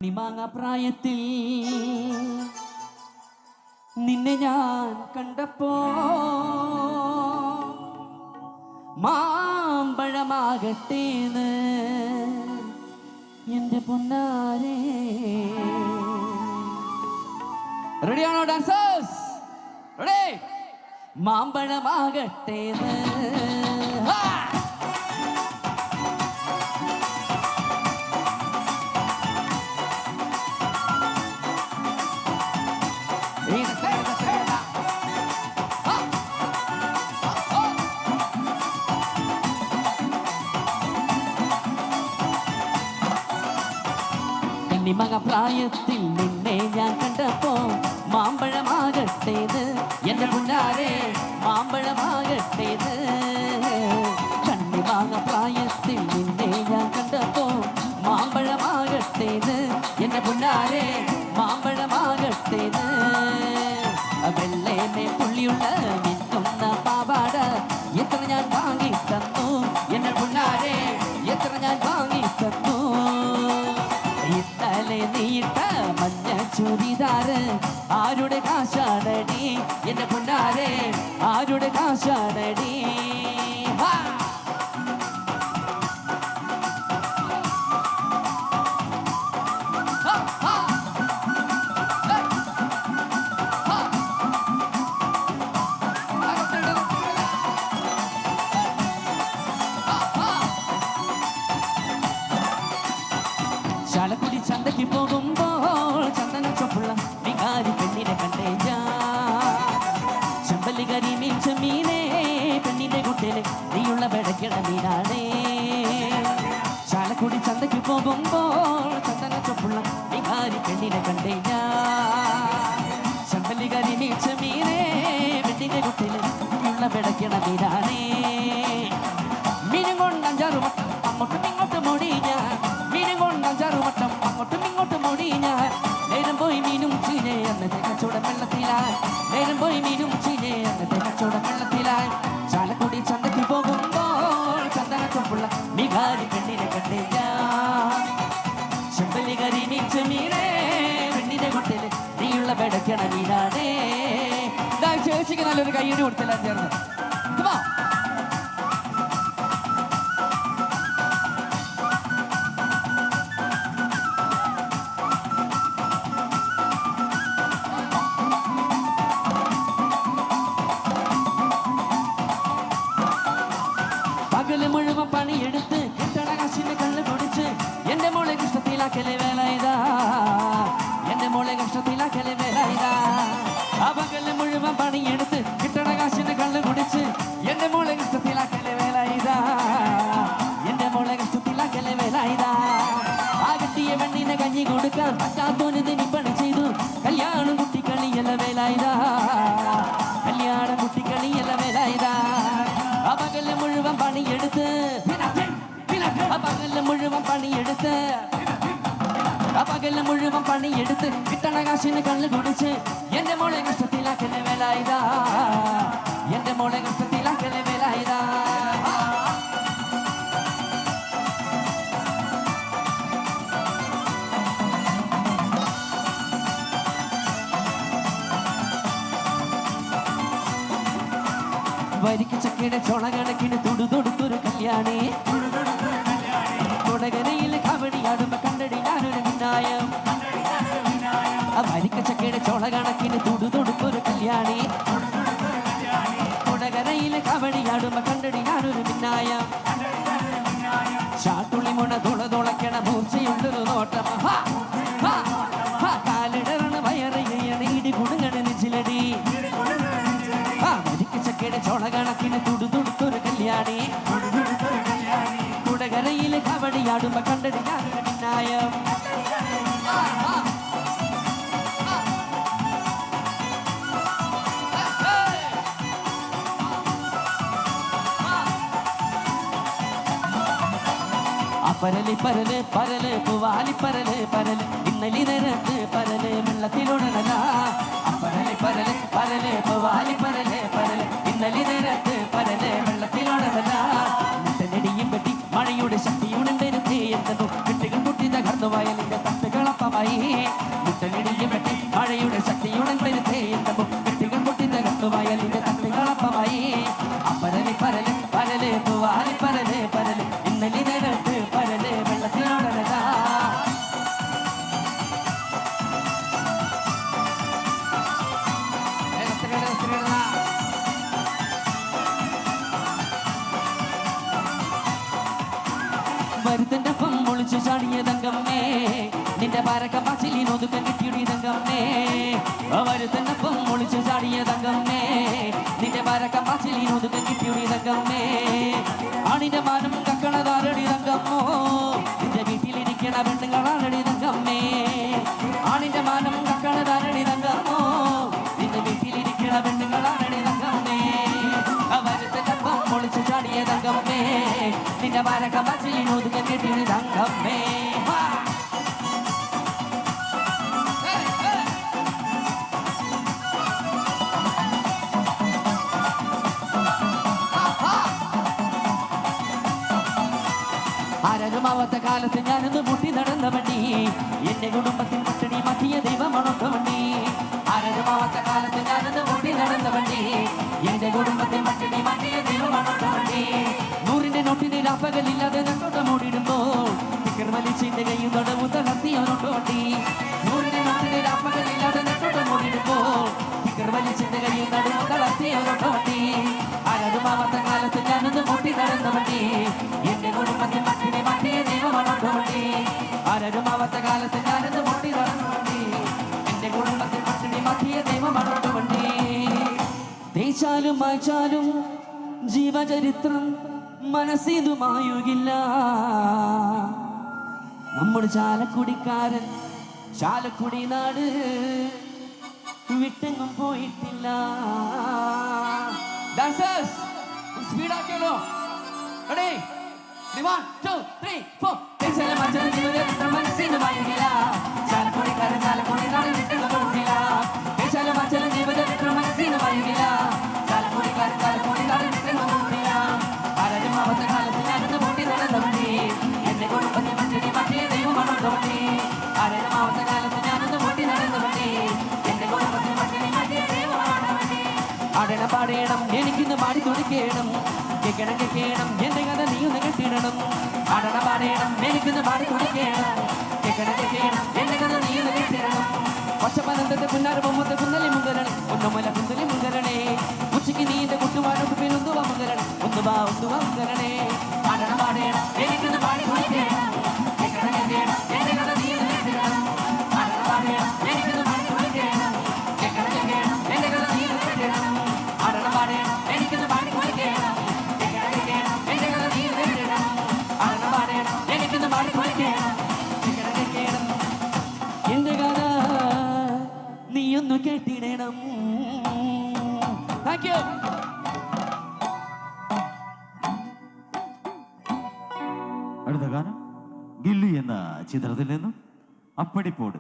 നിമാങ്ങ പ്രായത്തിൽ നിന്നെ ഞാൻ കണ്ടപ്പോ മാമ്പഴമാകട്ടേന്ന് എന്റെ പൊന്നാരേ. റെഡിയാണോ ഡാൻസേഴ്സ്? റെഡി? മാമ്പഴമാകട്ടേന്ന് മക പ്രായത്തിൽ നിന്നെ ഞാൻ കണ്ടപ്പോ മാമ്പഴമാകട്ടേത് എന്റെ പുന്നാരെ, മാമ്പഴമാകട്ടേത്. കണ്ണിമാങ്ങ പ്രായത്തിൽ നിന്നെ ഞാൻ കണ്ടപ്പോ മാമ്പഴമാകട്ടേത് എന്റെ പുന്നാരെ, മാമ്പഴമാകട്ടേത്. വെള്ളേമേ പുള്ളിയുള്ള മിന്നുന്ന പാവാട എത്ര ഞാൻ വാങ്ങി തന്നു എന്റെ പുന്നാരെ, എത്ര ഞാൻ വാങ്ങി തന്നു. ഇന്നലെ നീട്ട മഞ്ഞ ചുരിദാറ് ആരുടെ കാശാണടി എന്റെ പൊന്നാരെ, ആരുടെ കാശാണടി. ചാലക്കുടി ചന്തയ്ക്ക് പോകുമ്പോൾ ചന്ദന ചൊപ്പുള്ള വികാരി പെണ്ണിനെ കണ്ടേ ചെമ്പല്ലികരി മീൻ ചെമ്മീനേ, പെണ്ണിന്റെ കുട്ടിയില് നീയുള്ള വെടക്കിട മീനാണേ. ചാലക്കുടി ചന്തയ്ക്ക് പോകുമ്പോൾ ചന്ദന ചൊപ്പുള്ള വികാരി പെണ്ണിനെ കണ്ടേ ചെമ്പല്ലികരി മീൻ ചെമ്മീനേ, പെണ്ണിന്റെ കുട്ടിയില് നീയുള്ള വെടക്കിട മീനാണേ. മീനും കൊണ്ട് 5-6 വട്ടം അങ്ങോട്ടും ഇങ്ങോട്ടും ഓടി ഞാൻ, മീനും കൊണ്ട് 5-6 വട്ടം അങ്ങോട്ടും ഇങ്ങോട്ടും ഓടി ഞാൻ. നേരം പോയി മീനും ചീനെ അന്നത്തെ കച്ചവടം വെള്ളത്തിലായി, നേരം പോയി മീനും ചീനെ അന്നത്തെ കച്ചവടം വെള്ളത്തിലായി. ചാലക്കുടി ചന്തയ്ക്ക് പോകുമ്പോൾ ചന്ദന ചൊപ്പുള്ള മികാരി പെണ്ണിനെ കണ്ടേ ഞാൻ, ചെമ്പല്ലികരി മീൻ ചെമ്മീനേ, പെണ്ണിനെ കൊട്ടില് നീയുള്ള വെടക്കണ മീനാണേ. ചേച്ചിക്ക് നല്ലൊരു കയ്യടി കൊടുത്തില്ല ചേർന്ന്. പകല് മുഴുവൻ പണിയെടുത്ത് കിട്ടണ കാശിന് കള്ള് കുടിച്ച് എന്റെ മോളെ കഷ്ടത്തിലാക്കലെ വേല ഇതാ, എന്റെ മോളെ കഷ്ടത്തിലാക്കലെ വേല ഇതാ. ആ പകല് മുഴുവൻ പണിയെടുത്ത് കിട്ടണ കാശിന് കള്ള് കുടിച്ച് എന്റെ മോളെ കഷ്ടത്തിലാക്കലെ വേല ഇതാ, എന്റെ മോളെ കഷ്ടത്തിലാക്കലെ വേല ഇതാ. ആ കെട്ടിയ പെണ്ണിനെ കഞ്ഞി കൊടുക്കാൻ പറ്റാത്തോന് തിനി പണി ചെയ്തു കല്യാണം കുട്ടിക്കളിയല്ല വേല ഇതാ, കല്യാണം കുട്ടിക്കളിയല്ല വേല ഇതാ. പകല് മുഴുവൻ പണിയെടുത്ത്, പകല് മുഴുവൻ പണിയെടുത്ത്, പകല് മുഴുവൻ പണിയെടുത്ത് കിട്ടണ കാശിന് കള്ള് കുടിച്ച് എന്റെ മോളെ കഷ്ടത്തിലാക്കലെ വേല ഇതാ, എന്റെ മോളെ കഷ്ടത്തിലാക്കലെ വേല ഇതാ. വരിക്ക് ചക്കയുടെ ചോള കണക്കിന് തുടുതൊടുത്തൊരു കല്യാണി, കൊടകരയിൽ കവടിയാടുമ്പോ കണ്ടടി ഞാനൊരു മിന്നായം. വരിക്ക ചക്കയുടെ ചോള കണക്കിന് തുടുതൊടുത്തൊരു കല്യാണി, കൊടകരയിൽ കവടിയാടുമ്പോ കണ്ടടി ഞാനൊരു മിന്നായം. ചാട്ടുള്ളി മുണ തുളതുളക്കണ മൂർച്ചയുള്ളൊരു നോട്ടം, കാലിടറണ വയറിയണ ഇടി കുടുങ്ങണ നെഞ്ചിലടി. ചക്കയുടെ ചോള കണക്കിന് തുടുതുടുത്തൊരു കല്യാണി, കുടകരയില് കവടിയാടുമ്പോ കണ്ടടി ഞാനൊരു മിന്നായം. പരല് പരല് പരല് പൂവാലി പരല് പരല് ഇന്നലി നേരത്ത് പരല് വെള്ളത്തിലൊടണല. പരല് പരല് പരല് പൂവാലി പരല് പരല് ഇന്നലി നേരത്ത് പരല് വെള്ളത്തിലൊടണല. മുട്ടനടിയും വെട്ടി മഴയുടെ ശക്തിയുണ്ടെന്ന് എന്തെന്നോ കുട്ടികൾ കുട്ടി തകർന്നു വയലിന്റെ തട്ടുകളപ്പ കളപ്പമായി മുട്ടനിടിയും വെട്ടി മഴയുടെ ശക്തിയുടൻ പെരുത്തേ എന്റെ കെട്ടുകൾ പൊട്ടി തകർത്തു വയലിന്റെ തട്ട് കളപ്പമായി അപ്പരലി പരല് പരല് പൂവാലി പരല് പരല് ഇന്നലെ നേരത്ത് പരല് വെള്ളത്തിലോടനതാ വരുത്തന്റെ ഒപ്പം ഒളിച്ചു ചാടിയ തങ്കമ്മേ നിന്റെ പാരക്ക പാച്ചിലി ഒതുക്കം കിട്ടിയുടെ തങ്കമ്മേ വരുത്തന്റെ ഒപ്പം ഒളിച്ചു ചാടിയ തങ്കമ്മേ നിന്റെ പാരക്ക പാച്ചിലി ഒതുക്കം കിട്ടിയുടെ തങ്കമ്മേ ആണിന്റെ മാനം കക്കണതാരടി തങ്കമ്മോ നിന്റെ വീട്ടിലിരിക്കണ പെണ്ണുങ്ങളാണടി തങ്കമ്മേ ആണിന്റെ മാനം കക്കണതാരടി തങ്കമ്മോ നിന്റെ വീട്ടിലിരിക്കണ പെണ്ണുങ്ങളാണടി തങ്കമ്മേ വരുത്തന്റെ ഒപ്പം ഒളിച്ചു ചാടിയ തങ്കമ്മേ നിന്റെ പാരക്ക പാച്ചിലി ഒതുക്കം കിട്ടിയുടെ തങ്കമ്മേ ആരരുമാവാത്ത കാലത്ത് ഞാനൊന്ന് മുട്ടി നടന്ന വണ്ടി എന്റെ കുടുംബത്തിൽ പട്ടിണി മാറ്റിയ ദൈവമണൊക്കെ വണ്ടി ആരരുമാവാത്ത കാലത്ത് ഞാനൊന്ന് മുട്ടി നടന്ന വണ്ടി എന്റെ കുടുംബത്തിൽ പട്ടിണി മാറ്റിയ ദൈവമണൊക്കെ വണ്ടി നൂറിന്റെ നോട്ടിന്റെ രാപ്പകലില്ലാതെ നെട്ടോട്ടം ഓടിടുമ്പോൾ ടിക്കർ വലിച്ചിന്റെ കയ്യും തൊടവും തളർത്തിയോട്ടോ വണ്ടി നൂറിന്റെ നോട്ടിന്റെ രാപ്പകലില്ലാതെ നെട്ടോട്ടം ഓടിടുമ്പോൾ ടിക്കർ വലിച്ചിന്റെ കയ്യും തൊടവും തളർത്തിയോട്ടോ വണ്ടി ആരരുമാവാത്ത കാലത്ത് ഞാനൊന്ന് മുട്ടി നടന്ന വണ്ടി എന്റെ കുടുംബത്തിൽ പട്ടിണി മാറ്റിയ ദൈവമണൊക്കെ വണ്ടി ആരരുമാവാത്ത കാലത്ത് ഞാനൊന്ന് മുട്ടി നടന്ന വണ്ടി എന്റെ കുടുംബത്തിൽ പട്ടിണി മാറ്റിയ ദൈവമണൊക്കെ വണ്ടി തേച്ചാലും മായ്ച്ചാലും ജീവചരിത്രം മനസ്സിതുമായുകില്ല നമ്മുടെ ചാലക്കുടിക്കാരൻ ചാലക്കുടി നാട് വിട്ടെങ്ങും പോയിട്ടില്ല ഡാൻസേഴ്സ് സ്പീഡാക്കിയല്ലോ റെഡി 1 2 3 4 തേച്ചാലും മായ്ച്ചാലും ജീവചരിത്രം മനസ്സിതുമായുകില്ല ചാലക്കുടിക്കാരൻ ചാലക്കുടി നാട് വിട്ടെങ്ങും പോയിട്ടില്ല തേച്ചാലും മായ്ച്ചാലും ജീവചരിത്രം മനസ്സിതുമായുകില്ല ചാലക്കുടിക്കാരൻ ചാലക്കുടി നാട് വിട്ടെങ്ങും പോയിട്ടില്ല ആരരുമാവാത്ത കാലത്ത് ഞാനൊന്ന് മുട്ടി നടന്ന വണ്ടി എന്റെ കുടുംബത്തിൽ പട്ടിണി മാറ്റിയ ദൈവമണൊക്കെ വണ്ടി ആരരുമാവാത്ത കാലത്ത് ഞാനൊന്ന് മുട്ടി നടന്ന വണ്ടി എന്റെ കുടുംബത്തിൽ പട്ടിണി മാറ്റിയ ദൈവമണൊക്കെ വണ്ടി ആടണം പാടേണം എനിക്കിന്ന് പാടി തുടിക്കേണം കേക്കണം കേക്കണം എന്റെ കഥ നീ ഒന്ന് കെട്ടിടണം ആടണം പാടേണം എനിക്കിന്ന് പാടി തുടിക്കേണം കേക്കണം കേക്കണം എന്റെ കഥ നീ ഒന്ന് കെട്ടിടണം പക്ഷപനന്തത്തെ പുന്നാര പൊമ്മത്തെ കുന്നലി മുങ്കരണേ ഒന്നുമല കുന്തലി മുങ്കരണേ ഉച്ചയ്ക്ക് നീ എന്റെ കുട്ടുവാനൊക്കെ പേരൊന്നുവാ മുങ്കരണേ ഒന്നുവാ മുങ്കരണേ ആടണം പാടേണം എനിക്കിന്ന് പാടി തുടിക്കേണം കേക്കണം കേക്കണം എന്റെ കഥ നീ ഒന്ന് കെട്ടിടണം ആടണം പാടേണം എനിക്കിന്ന് പാടി തുടിക്കേണം കേക്കണം കേക്കണം എന്റെ കഥ നീ ഒന്ന് കെട്ടിടണം ആടണം പാടേണം എനിക്കിന്ന് പാടി തുടിക്കേണം കേക്കണം കേക്കണം എന്റെ കഥ നീ ഒന്ന് കെട്ടിടണം ആടണം പാടേണം എനിക്കിന്ന് പാടി തുടിക്കേണം കേക്കണം കേക്കണം എന്റെ കഥ നീയൊന്നു കേട്ടിടണം. Thank you. അടുത്ത ഗാനം ഗില്ലി എന്ന ചിത്രത്തിൽ നിന്നും അപ്പടിപ്പോട്.